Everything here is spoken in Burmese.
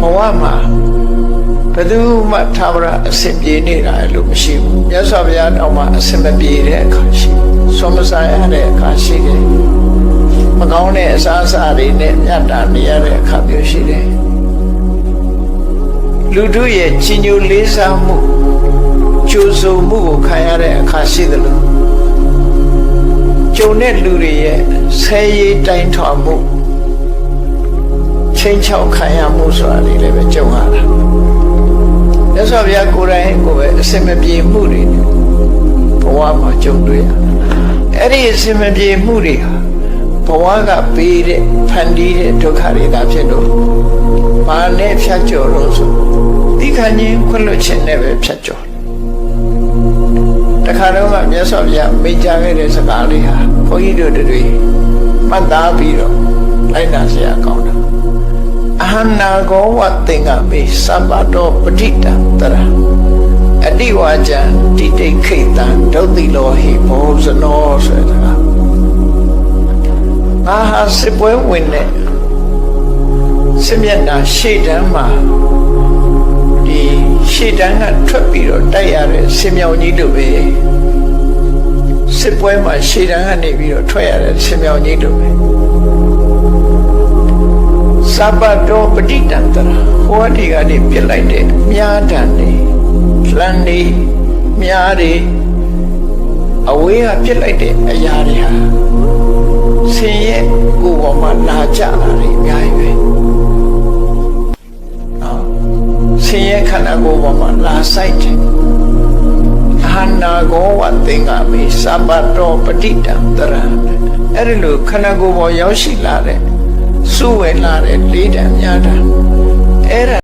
ဘဝမှာဘယ်သူမှသာဝရအစဉ်ပြေနေတာလို့မရှိဘူးမြတ်စွာဘုရားတောင်မှအစဉ်မပြေတဲ့အခါရှိဆွမ်းမစားရတဲ့အခါရှိတယ်မကောင်းတဲ့အစားအစာတွေနဲ့မြတ်တာနေရတဲ့အခါမျိုးရှိတယ်လူတို့ရဲ့ကြီးညိုလေးစားမှုကြိုးစုံမှုကိုခံရတဲ့အခါရှိတယ်လို့ကြုံတဲ့လူတွေရဲ့ဆဲရေးတိုင်းထွာမှုချင်းချောက်ခံရမှုဆိုတာတွေလည်းပဲကြုံရတာမြတ်စွာဘုရားကိုယ်တိုင်ကိုပဲအစင်မပြေမှုတွေဘဝမှာကြုံတွေ့ရအဲ့ဒီအစင်မပြေမှုတွေဟာဘဝကပေးတဲ့ဖန်တီးတဲ့ဒုက္ခတွေသာဖြစ်လို့ဘာနဲ့ဖြတ်ကျော်လို့ဆိုဒီခဏချင်းခွင့်လွှတ်ခြင်းနဲ့ပဲဖြတ်ကျော်တခါတော့မြတ်စွာဘုရားမိန့်ကြားခဲ့တဲ့စကားလေးဟာဘုန်းကြီးတို့တွေမှတ်သားပြီးတော့လိုက်နာเสียကောင်းတာအဟနာကောဝသင်္ကမေသဗ္ဗတောပဋိတံတရအတိဝါကျံတိတိခိတံဒုတိလောဟိဘောဇနောဆိုတာအာဟာစစ်ပွဲဝင်တဲ့စစ်မျက်နှာရှေ့တန်းမှာဒီရှေ့တန်းကထွက်ပြီးတော့တိုက်ရတဲ့စစ်မြောင်ကြီးတို့ပဲစစ်ပွဲမှာရှေ့တန်းကနေပြီးတော့ထွက်ရတဲ့စစ်မြောင်ကြီးတို့ပဲသဗ္ဗတောပဋိတံတရဟောဒီကနေပြစ်လိုက်တဲ့မြားတန်တွေလမ်းတွေမြားတွေအဝေးကပြစ်လိုက်တဲ့အရာတွေဟာဆင်းရဲကိုယ်ပေါ်မှာလာကြတာတွေအများကြီးပဲဆင်းရဲခန္ဓာကိုယ်ပေါ်မှာလာဆိုင်တယ်အဟနာကောဝသင်္ကမေသဗ္ဗတောပဋိတံတရအဲ့ဒီလိုခန္ဓာကိုယ်ပေါ်ရောက်ရှိလာတဲ့စုဝေလာတဲ့လေးတံများတံ